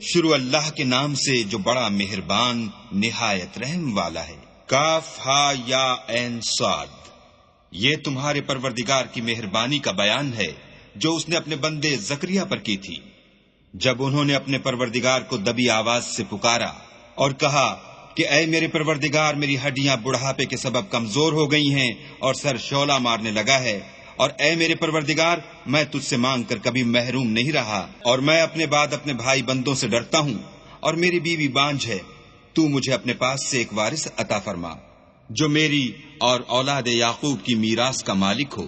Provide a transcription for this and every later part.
شروع اللہ کے نام سے جو بڑا مہربان نہایت رحم والا ہے۔ کاف ہا یا عین صاد، یہ تمہارے پروردگار کی مہربانی کا بیان ہے جو اس نے اپنے بندے زکریا پر کی تھی، جب انہوں نے اپنے پروردگار کو دبی آواز سے پکارا اور کہا کہ اے میرے پروردگار، میری ہڈیاں بڑھاپے کے سبب کمزور ہو گئی ہیں اور سر شعلہ مارنے لگا ہے، اور اے میرے پروردگار، میں تجھ سے مانگ کر کبھی محروم نہیں رہا، اور میں اپنے بعد اپنے بھائی بندوں سے ڈرتا ہوں، اور میری بیوی بانجھ ہے، تو مجھے اپنے پاس سے ایک وارث عطا فرما جو میری اور اولاد یعقوب کی میراث کا مالک ہو،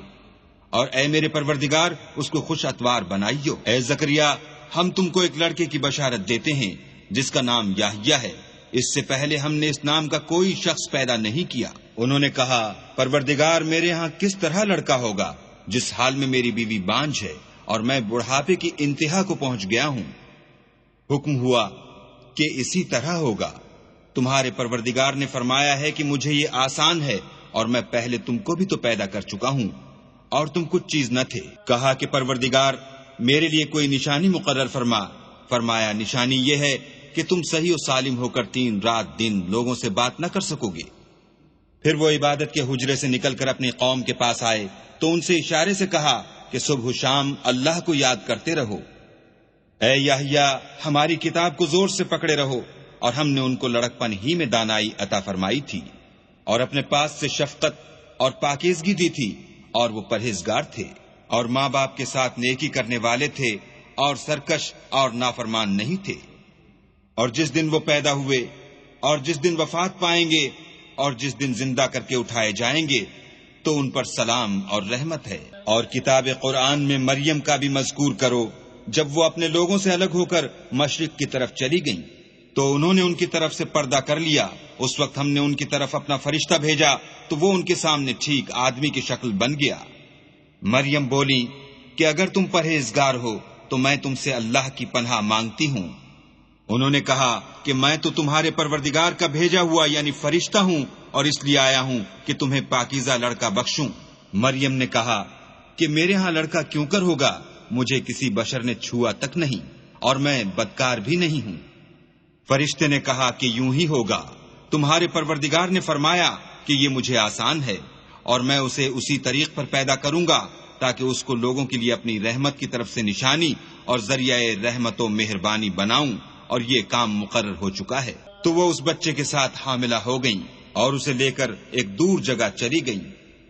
اور اے میرے پروردگار اس کو خوش اتوار بنائیو۔ اے زکریا، ہم تم کو ایک لڑکے کی بشارت دیتے ہیں جس کا نام یحییٰ ہے، اس سے پہلے ہم نے اس نام کا کوئی شخص پیدا نہیں کیا۔ انہوں نے کہا، پروردگار، میرے ہاں کس طرح لڑکا ہوگا جس حال میں میری بیوی بانجھ ہے اور میں بڑھاپے کی انتہا کو پہنچ گیا ہوں؟ حکم ہوا کہ اسی طرح ہوگا۔ تمہارے پروردگار نے فرمایا ہے کہ مجھے یہ آسان ہے، اور میں پہلے تم کو بھی تو پیدا کر چکا ہوں اور تم کچھ چیز نہ تھے۔ کہا کہ پروردگار، میرے لیے کوئی نشانی مقرر فرما۔ فرمایا، نشانی یہ ہے کہ تم صحیح و سالم ہو کر 3 رات دن لوگوں سے بات نہ کر سکو گے۔ پھر وہ عبادت کے حجرے سے نکل کر اپنی قوم کے پاس آئے تو ان سے اشارے سے کہا کہ صبح و شام اللہ کو یاد کرتے رہو۔ اے یحییٰ، ہماری کتاب کو زور سے پکڑے رہو، اور ہم نے ان کو لڑکپن ہی میں دانائی عطا فرمائی تھی، اور اپنے پاس سے شفقت اور پاکیزگی دی تھی، اور وہ پرہیزگار تھے اور ماں باپ کے ساتھ نیکی کرنے والے تھے، اور سرکش اور نافرمان نہیں تھے۔ اور جس دن وہ پیدا ہوئے، اور جس دن وفات پائیں گے، اور جس دن زندہ کر کے اٹھائے جائیں گے، تو ان پر سلام اور رحمت ہے۔ اور کتاب قرآن میں مریم کا بھی مذکور کرو، جب وہ اپنے لوگوں سے الگ ہو کر مشرق کی طرف چلی گئیں تو انہوں نے ان کی طرف سے پردہ کر لیا۔ اس وقت ہم نے ان کی طرف اپنا فرشتہ بھیجا تو وہ ان کے سامنے ٹھیک آدمی کی شکل بن گیا۔ مریم بولی کہ اگر تم پرہیزگار ہو تو میں تم سے اللہ کی پناہ مانگتی ہوں۔ انہوں نے کہا کہ میں تو تمہارے پروردگار کا بھیجا ہوا یعنی فرشتہ ہوں، اور اس لیے آیا ہوں کہ تمہیں پاکیزہ لڑکا بخشوں۔ مریم نے کہا کہ میرے ہاں لڑکا کیوں کر ہوگا، مجھے کسی بشر نے چھوا تک نہیں، اور میں بدکار بھی نہیں ہوں۔ فرشتے نے کہا کہ یوں ہی ہوگا، تمہارے پروردگار نے فرمایا کہ یہ مجھے آسان ہے، اور میں اسے اسی طریق پر پیدا کروں گا تاکہ اس کو لوگوں کے لیے اپنی رحمت کی طرف سے نشانی اور ذریعہ رحمت و مہربانی بناؤں، اور یہ کام مقرر ہو چکا ہے۔ تو وہ اس بچے کے ساتھ حاملہ ہو گئیں اور اسے لے کر ایک دور جگہ چلی گئیں۔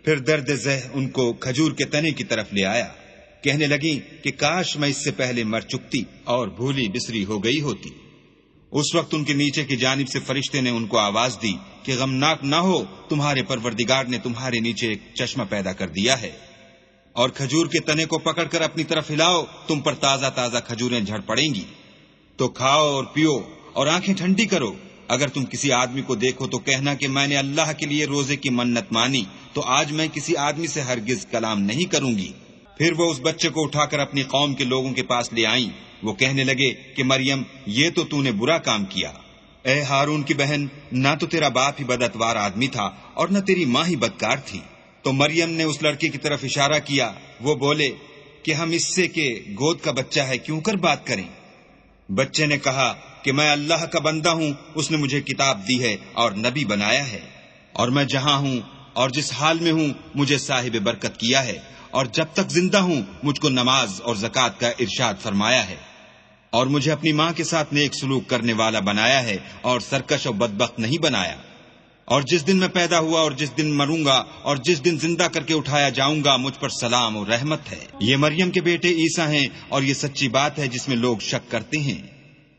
پھر درد ذہ ان کو کھجور کے تنے کی طرف لے آیا، کہنے لگیں کہ کاش میں اس سے پہلے مر چکتی اور بھولی بسری ہو گئی ہوتی۔ اس وقت ان کے نیچے کی جانب سے فرشتے نے ان کو آواز دی کہ غمناک نہ ہو، تمہارے پروردگار نے تمہارے نیچے ایک چشمہ پیدا کر دیا ہے، اور کھجور کے تنے کو پکڑ کر اپنی طرف ہلاؤ، تم پر تازہ تازہ کھجوریں جھڑ پڑیں گی، تو کھاؤ اور پیو اور آنکھیں ٹھنڈی کرو۔ اگر تم کسی آدمی کو دیکھو تو کہنا کہ میں نے اللہ کے لیے روزے کی منت مانی، تو آج میں کسی آدمی سے ہرگز کلام نہیں کروں گی۔ پھر وہ اس بچے کو اٹھا کر اپنی قوم کے لوگوں کے پاس لے آئیں۔ وہ کہنے لگے کہ مریم، یہ تو نے برا کام کیا۔ اے ہارون کی بہن، نہ تو تیرا باپ ہی بداتوار آدمی تھا اور نہ تیری ماں ہی بدکار تھی۔ تو مریم نے اس لڑکے کی طرف اشارہ کیا۔ وہ بولے کہ ہم اس سے کہ گود کا بچہ ہے کیوں کر بات کریں؟ بچے نے کہا کہ میں اللہ کا بندہ ہوں، اس نے مجھے کتاب دی ہے اور نبی بنایا ہے، اور میں جہاں ہوں اور جس حال میں ہوں مجھے صاحب برکت کیا ہے، اور جب تک زندہ ہوں مجھ کو نماز اور زکوٰۃ کا ارشاد فرمایا ہے، اور مجھے اپنی ماں کے ساتھ نیک سلوک کرنے والا بنایا ہے اور سرکش اور بدبخت نہیں بنایا۔ اور جس دن میں پیدا ہوا اور جس دن مروں گا اور جس دن زندہ کر کے اٹھایا جاؤں گا، مجھ پر سلام اور رحمت ہے۔ یہ مریم کے بیٹے عیسیٰ ہیں، اور یہ سچی بات ہے جس میں لوگ شک کرتے ہیں۔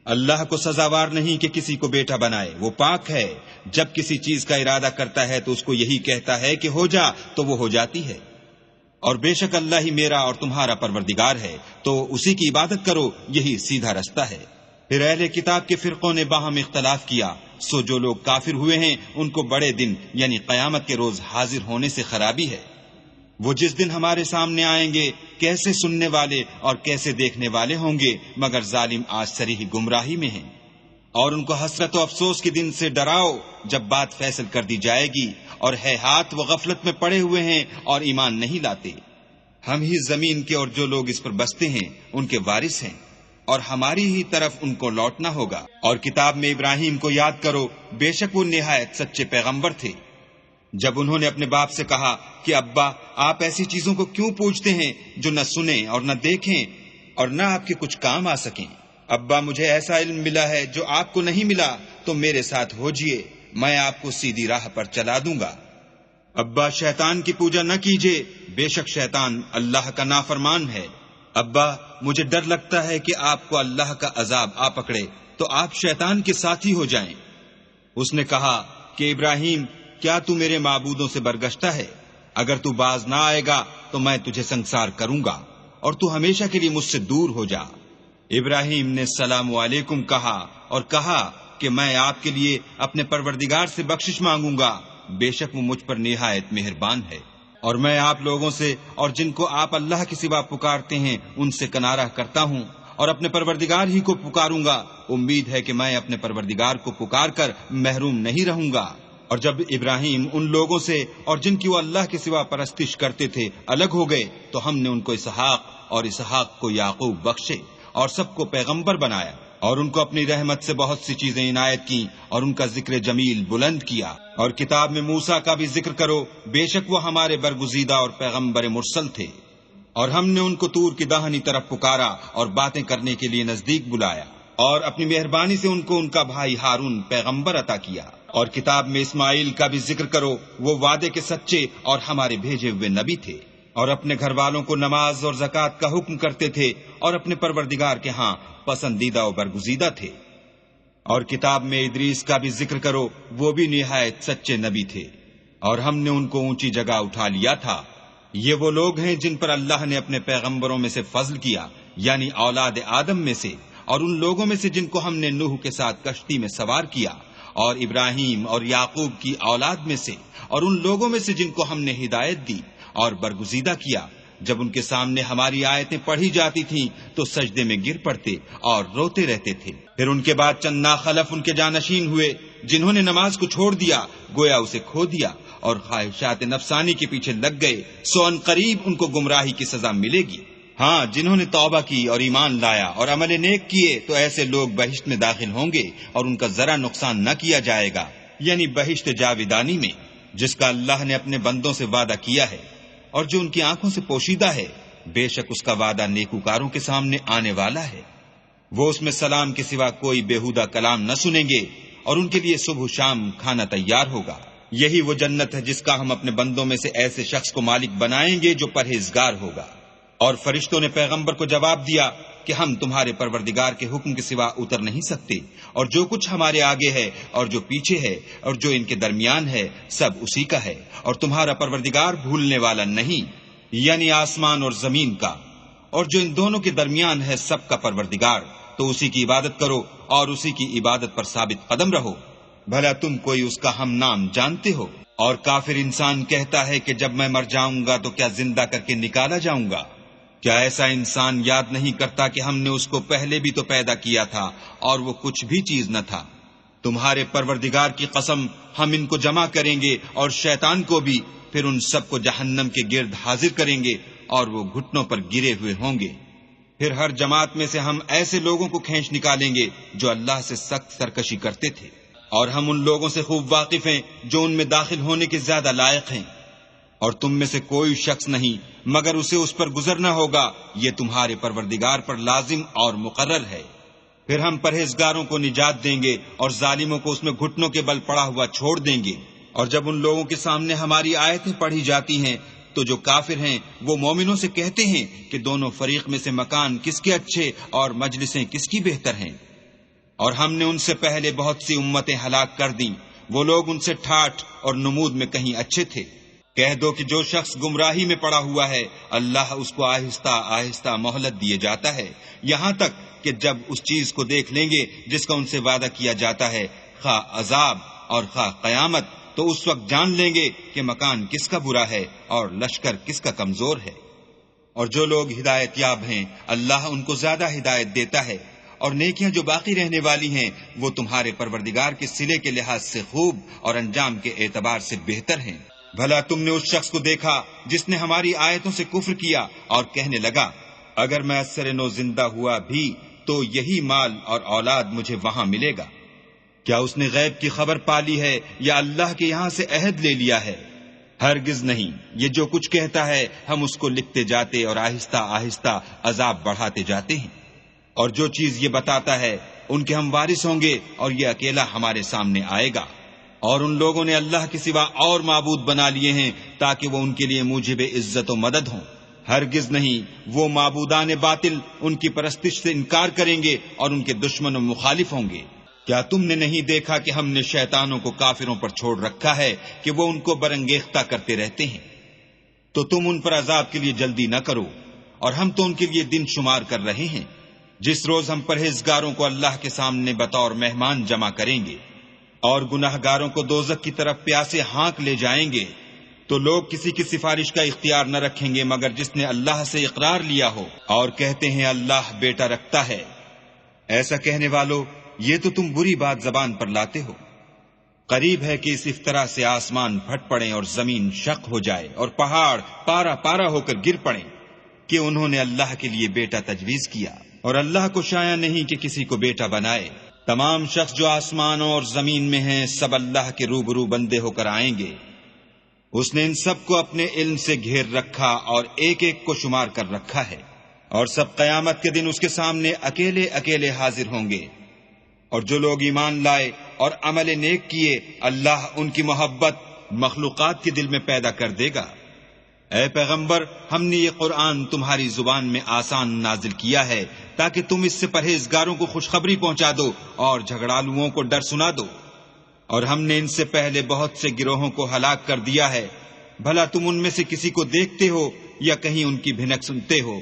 اللہ کو سزاوار نہیں کہ کسی کو بیٹا بنائے، وہ پاک ہے۔ جب کسی چیز کا ارادہ کرتا ہے تو اس کو یہی کہتا ہے کہ ہو جا، تو وہ ہو جاتی ہے۔ اور بے شک اللہ ہی میرا اور تمہارا پروردگار ہے، تو اسی کی عبادت کرو، یہی سیدھا رستہ ہے۔ پھر اہل کتاب کے فرقوں نے باہم اختلاف کیا، سو جو لوگ کافر ہوئے ہیں ان کو بڑے دن یعنی قیامت کے روز حاضر ہونے سے خرابی ہے۔ وہ جس دن ہمارے سامنے آئیں گے کیسے سننے والے اور کیسے دیکھنے والے ہوں گے، مگر ظالم آج صریح گمراہی میں ہیں۔ اور ان کو حسرت و افسوس کے دن سے ڈراؤ جب بات فیصل کر دی جائے گی، اور ہے ہاتھ وہ غفلت میں پڑے ہوئے ہیں اور ایمان نہیں لاتے۔ ہم ہی زمین کے اور جو لوگ اس پر بستے ہیں ان کے وارث ہیں۔ اور ہماری ہی طرف ان کو لوٹنا ہوگا۔ اور کتاب میں ابراہیم کو یاد کرو، بے شک وہ نہایت سچے پیغمبر تھے۔ جب انہوں نے اپنے باپ سے کہا کہ ابا، آپ ایسی چیزوں کو کیوں پوچھتے ہیں جو نہ سنیں اور نہ دیکھیں اور نہ آپ کے کچھ کام آ سکیں؟ ابا، مجھے ایسا علم ملا ہے جو آپ کو نہیں ملا، تو میرے ساتھ ہوجئے، میں آپ کو سیدھی راہ پر چلا دوں گا۔ ابا، شیطان کی پوجا نہ کیجیے، بے شک شیطان اللہ کا نافرمان ہے۔ ابا، مجھے ڈر لگتا ہے کہ آپ کو اللہ کا عذاب آ پکڑے تو آپ شیطان کے ساتھی ہو جائیں۔ اس نے کہا کہ ابراہیم، کیا تو میرے معبودوں سے برگشتہ ہے؟ اگر تو باز نہ آئے گا تو میں تجھے سنسار کروں گا اور تو ہمیشہ کے لیے مجھ سے دور ہو جا۔ ابراہیم نے السلام علیکم کہا اور کہا کہ میں آپ کے لیے اپنے پروردگار سے بخشش مانگوں گا، بے شک وہ مجھ پر نہایت مہربان ہے۔ اور میں آپ لوگوں سے اور جن کو آپ اللہ کے سوا پکارتے ہیں ان سے کنارہ کرتا ہوں اور اپنے پروردگار ہی کو پکاروں گا۔ امید ہے کہ میں اپنے پروردگار کو پکار کر محروم نہیں رہوں گا۔ اور جب ابراہیم ان لوگوں سے اور جن کی وہ اللہ کے سوا پرستش کرتے تھے الگ ہو گئے تو ہم نے ان کو اسحاق اور اسحاق کو یعقوب بخشے اور سب کو پیغمبر بنایا اور ان کو اپنی رحمت سے بہت سی چیزیں عنایت کی اور ان کا ذکر جمیل بلند کیا۔ اور کتاب میں موسیٰ کا بھی ذکر کرو، بے شک وہ ہمارے برگزیدہ اور پیغمبر مرسل تھے، اور ہم نے ان کو طور کی داہنی طرف پکارا اور باتیں کرنے کے لیے نزدیک بلایا، اور اپنی مہربانی سے ان کو ان کا بھائی ہارون پیغمبر عطا کیا۔ اور کتاب میں اسماعیل کا بھی ذکر کرو، وہ وعدے کے سچے اور ہمارے بھیجے ہوئے نبی تھے، اور اپنے گھر والوں کو نماز اور زکوٰۃ کا حکم کرتے تھے اور اپنے پروردگار کے ہاں پسندیدہ و برگزیدہ تھے۔ اور کتاب میں ادریس کا بھی ذکر کرو، وہ بھی نہایت سچے نبی تھے اور ہم نے ان کو اونچی جگہ اٹھا لیا تھا۔ یہ وہ لوگ ہیں جن پر اللہ نے اپنے پیغمبروں میں سے فضل کیا، یعنی اولاد آدم میں سے، اور ان لوگوں میں سے جن کو ہم نے نوح کے ساتھ کشتی میں سوار کیا، اور ابراہیم اور یعقوب کی اولاد میں سے، اور ان لوگوں میں سے جن کو ہم نے ہدایت دی اور برگزیدہ کیا۔ جب ان کے سامنے ہماری آیتیں پڑھی جاتی تھیں تو سجدے میں گر پڑتے اور روتے رہتے تھے۔ پھر ان کے بعد چند ناخلف ان کے جانشین ہوئے جنہوں نے نماز کو چھوڑ دیا، گویا اسے کھو دیا، اور خواہشات نفسانی کے پیچھے لگ گئے، سو ان قریب ان کو گمراہی کی سزا ملے گی۔ ہاں، جنہوں نے توبہ کی اور ایمان لایا اور عمل نیک کیے تو ایسے لوگ بہشت میں داخل ہوں گے اور ان کا ذرا نقصان نہ کیا جائے گا، یعنی بہشت جاویدانی میں، جس کا اللہ نے اپنے بندوں سے وعدہ کیا ہے اور جو ان کی آنکھوں سے پوشیدہ ہے۔ بے شک اس کا وعدہ نیکوکاروں کے سامنے آنے والا ہے۔ وہ اس میں سلام کے سوا کوئی بیہودہ کلام نہ سنیں گے اور ان کے لیے صبح شام کھانا تیار ہوگا۔ یہی وہ جنت ہے جس کا ہم اپنے بندوں میں سے ایسے شخص کو مالک بنائیں گے جو پرہیزگار ہوگا۔ اور فرشتوں نے پیغمبر کو جواب دیا کہ ہم تمہارے پروردگار کے حکم کے سوا اتر نہیں سکتے، اور جو کچھ ہمارے آگے ہے اور جو پیچھے ہے اور جو ان کے درمیان ہے سب اسی کا ہے، اور تمہارا پروردگار بھولنے والا نہیں، یعنی آسمان اور زمین کا اور جو ان دونوں کے درمیان ہے سب کا پروردگار۔ تو اسی کی عبادت کرو اور اسی کی عبادت پر ثابت قدم رہو، بھلا تم کوئی اس کا ہم نام جانتے ہو؟ اور کافر انسان کہتا ہے کہ جب میں مر جاؤں گا تو کیا زندہ کر کے نکالا جاؤں گا؟ کیا ایسا انسان یاد نہیں کرتا کہ ہم نے اس کو پہلے بھی تو پیدا کیا تھا اور وہ کچھ بھی چیز نہ تھا؟ تمہارے پروردگار کی قسم، ہم ان کو جمع کریں گے اور شیطان کو بھی، پھر ان سب کو جہنم کے گرد حاضر کریں گے اور وہ گھٹنوں پر گرے ہوئے ہوں گے۔ پھر ہر جماعت میں سے ہم ایسے لوگوں کو کھینچ نکالیں گے جو اللہ سے سخت سرکشی کرتے تھے، اور ہم ان لوگوں سے خوب واقف ہیں جو ان میں داخل ہونے کے زیادہ لائق ہیں، اور تم میں سے کوئی شخص نہیں مگر اسے اس پر گزرنا ہوگا، یہ تمہارے پروردگار پر لازم اور مقرر ہے۔ پھر ہم پرہیزگاروں کو نجات دیں گے اور ظالموں کو اس میں گھٹنوں کے بل پڑا ہوا چھوڑ دیں گے۔ اور جب ان لوگوں کے سامنے ہماری آیتیں پڑھی جاتی ہیں تو جو کافر ہیں وہ مومنوں سے کہتے ہیں کہ دونوں فریق میں سے مکان کس کے اچھے اور مجلسیں کس کی بہتر ہیں، اور ہم نے ان سے پہلے بہت سی امتیں ہلاک کر دیں، وہ لوگ ان سے ٹھاٹھ اور نمود میں کہیں اچھے تھے۔ کہہ دو کہ جو شخص گمراہی میں پڑا ہوا ہے اللہ اس کو آہستہ آہستہ مہلت دیے جاتا ہے، یہاں تک کہ جب اس چیز کو دیکھ لیں گے جس کا ان سے وعدہ کیا جاتا ہے، خواہ عذاب اور خواہ قیامت، تو اس وقت جان لیں گے کہ مکان کس کا برا ہے اور لشکر کس کا کمزور ہے۔ اور جو لوگ ہدایت یاب ہیں اللہ ان کو زیادہ ہدایت دیتا ہے، اور نیکیاں جو باقی رہنے والی ہیں وہ تمہارے پروردگار کے صلے کے لحاظ سے خوب اور انجام کے اعتبار سے بہتر ہیں۔ بھلا تم نے اس شخص کو دیکھا جس نے ہماری آیتوں سے کفر کیا اور کہنے لگا اگر میں اثر نو زندہ ہوا بھی تو یہی مال اور اولاد مجھے وہاں ملے گا۔ کیا اس نے غیب کی خبر پالی ہے یا اللہ کے یہاں سے عہد لے لیا ہے؟ ہرگز نہیں، یہ جو کچھ کہتا ہے ہم اس کو لکھتے جاتے اور آہستہ آہستہ عذاب بڑھاتے جاتے ہیں، اور جو چیز یہ بتاتا ہے ان کے ہم وارث ہوں گے، اور یہ اکیلا ہمارے سامنے آئے گا۔ اور ان لوگوں نے اللہ کے سوا اور معبود بنا لیے ہیں تاکہ وہ ان کے لیے موجب عزت و مدد ہوں۔ ہرگز نہیں، وہ معبودان باطل ان کی پرستش سے انکار کریں گے اور ان کے دشمن و مخالف ہوں گے۔ کیا تم نے نہیں دیکھا کہ ہم نے شیطانوں کو کافروں پر چھوڑ رکھا ہے کہ وہ ان کو برانگیختہ کرتے رہتے ہیں؟ تو تم ان پر عذاب کے لیے جلدی نہ کرو، اور ہم تو ان کے لیے دن شمار کر رہے ہیں، جس روز ہم پرہیزگاروں کو اللہ کے سامنے بطور مہمان جمع کریں گے، اور گناہگاروں کو دوزخ کی طرف پیاسے ہانک لے جائیں گے، تو لوگ کسی کی سفارش کا اختیار نہ رکھیں گے مگر جس نے اللہ سے اقرار لیا ہو، اور کہتے ہیں اللہ بیٹا رکھتا ہے۔ ایسا کہنے والوں، یہ تو تم بری بات زبان پر لاتے ہو۔ قریب ہے کہ اس افطرا سے آسمان پھٹ پڑیں اور زمین شق ہو جائے اور پہاڑ پارا پارا ہو کر گر پڑیں کہ انہوں نے اللہ کے لیے بیٹا تجویز کیا، اور اللہ کو شایع نہیں کہ کسی کو بیٹا بنائے۔ تمام شخص جو آسمانوں اور زمین میں ہیں سب اللہ کے روبرو بندے ہو کر آئیں گے۔ اس نے ان سب کو اپنے علم سے گھیر رکھا اور ایک ایک کو شمار کر رکھا ہے، اور سب قیامت کے دن اس کے سامنے اکیلے اکیلے حاضر ہوں گے۔ اور جو لوگ ایمان لائے اور عمل نیک کیے، اللہ ان کی محبت مخلوقات کے دل میں پیدا کر دے گا۔ اے پیغمبر، ہم نے یہ قرآن تمہاری زبان میں آسان نازل کیا ہے تاکہ تم اس سے پرہیزگاروں کو خوشخبری پہنچا دو اور جھگڑالوؤں کو ڈر سنا دو۔ اور ہم نے ان سے پہلے بہت سے گروہوں کو ہلاک کر دیا ہے، بھلا تم ان میں سے کسی کو دیکھتے ہو یا کہیں ان کی بھنک سنتے ہو؟